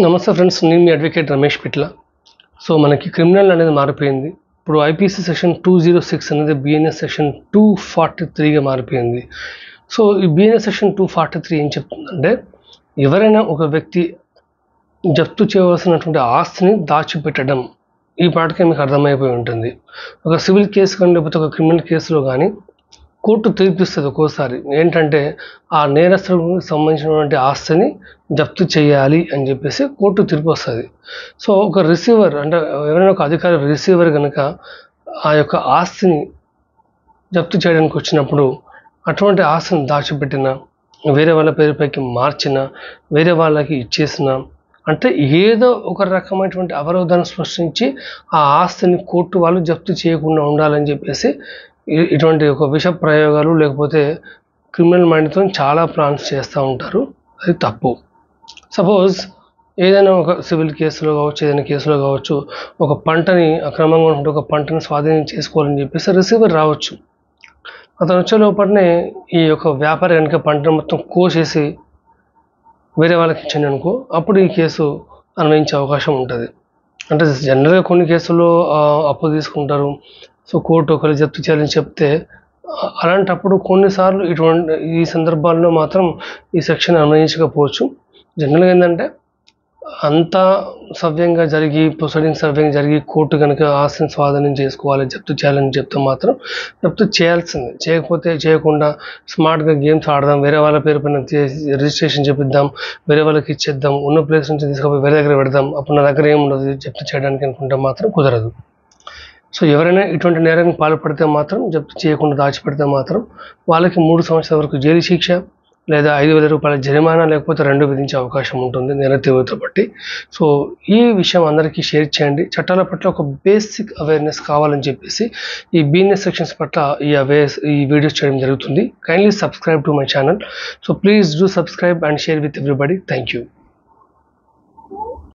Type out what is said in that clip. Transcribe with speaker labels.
Speaker 1: నమస్తే ఫ్రెండ్స్, నేను మీ అడ్వకేట్ రమేష్ పిట్ల. సో మనకి క్రిమినల్ అనేది మారిపోయింది. ఇప్పుడు ఐపీసీ సెక్షన్ 206 అనేది బిఎన్ఎస్ సెక్షన్ 243గా మారిపోయింది. సో ఈ బిఎన్ఎస్ సెక్షన్ 243 ఏం చెప్తుందంటే, ఎవరైనా ఒక వ్యక్తి జప్తు చేయవలసినటువంటి ఆస్తిని దాచిపెట్టడం, ఈ పాటకే మీకు అర్థమైపోయి ఉంటుంది. ఒక సివిల్ కేసు కానీ లేకపోతే ఒక క్రిమినల్ కేసులో కానీ కోర్టు తీర్పిస్తుంది ఒక్కోసారి ఏంటంటే, ఆ నేరస్తులకు సంబంధించినటువంటి ఆస్తిని జప్తు చేయాలి అని చెప్పేసి కోర్టు తీర్పు వస్తుంది. సో ఒక రిసీవర్ అంటే ఎవరైనా ఒక అధికారి రిసీవర్ కనుక ఆ యొక్క ఆస్తిని జప్తు చేయడానికి వచ్చినప్పుడు, అటువంటి ఆస్తిని దాచిపెట్టిన, వేరే వాళ్ళ పేరుపైకి మార్చిన, వేరే వాళ్ళకి ఇచ్చేసిన, అంటే ఏదో ఒక రకమైనటువంటి అవరోధాన్ని సృష్టించి ఆ ఆస్తిని కోర్టు వాళ్ళు జప్తు చేయకుండా ఉండాలని చెప్పేసి ఇటువంటి ఒక విష ప్రయోగాలు లేకపోతే క్రిమినల్ మైండ్తో చాలా ప్లాన్స్ చేస్తూ ఉంటారు. అది తప్పు. సపోజ్ ఏదైనా ఒక సివిల్ కేసులో కావచ్చు, ఏదైనా కేసులో కావచ్చు, ఒక పంటని అక్రమంగా ఉంటే ఒక పంటని స్వాధీనం చేసుకోవాలని చెప్పేసి రిసీవర్ రావచ్చు. అతను వచ్చే లోపలనే ఈ యొక్క వ్యాపారి కనుక పంటను మొత్తం కోసేసి వేరే వాళ్ళకి ఇచ్చింది అనుకో, అప్పుడు ఈ కేసు అన్వయించే అవకాశం ఉంటుంది. అంటే జనరల్గా కొన్ని కేసుల్లో అప్పు తీసుకుంటారు. సో కోర్టు ఒకరు జప్తు చేయాలని చెప్తే, అలాంటప్పుడు కొన్నిసార్లు ఈ సందర్భాల్లో మాత్రం ఈ సెక్షన్ అన్వయించకపోవచ్చు. జనరల్గా ఏంటంటే, అంతా సవ్యంగా జరిగి ప్రొసీడింగ్ సవ్యంగా జరిగి కోర్టు కనుక ఆస్తిని స్వాధీనం చేసుకోవాలి, జప్తు చేయాలని చెప్తే మాత్రం జప్తు చేయాల్సిందే. చేయకుండా స్మార్ట్గా గేమ్స్ ఆడదాం, వేరే వాళ్ళ పేరు పైన రిజిస్ట్రేషన్ చేపిద్దాం, వేరే వాళ్ళకి ఇచ్చేద్దాం, ఉన్న ప్లేస్ నుంచి తీసుకుపోయి వేరే దగ్గర పెడదాం, అప్పుడు నా దగ్గర ఏముండదు జప్తు చేయడానికి అనుకుంటే మాత్రం కుదరదు. సో ఎవరైనా ఇటువంటి నేరానికి పాల్పడితే మాత్రం, జప్తు చేయకుండా దాచిపెడితే మాత్రం వాళ్ళకి 3 సంవత్సరాల వరకు జైలు శిక్ష లేదా 5,000 రూపాయల జరిమానా లేకపోతే 2 విధించే అవకాశం ఉంటుంది నేర తీవ్రత బట్టి. సో ఈ విషయం అందరికీ షేర్ చేయండి. చట్టాల పట్ల ఒక బేసిక్ అవేర్నెస్ కావాలని చెప్పేసి ఈ బిఎన్ఎస్ సెక్షన్స్ పట్ల ఈ వీడియోస్ చేయడం జరుగుతుంది. Kindly subscribe to my channel. So please do subscribe and share with everybody. Thank you.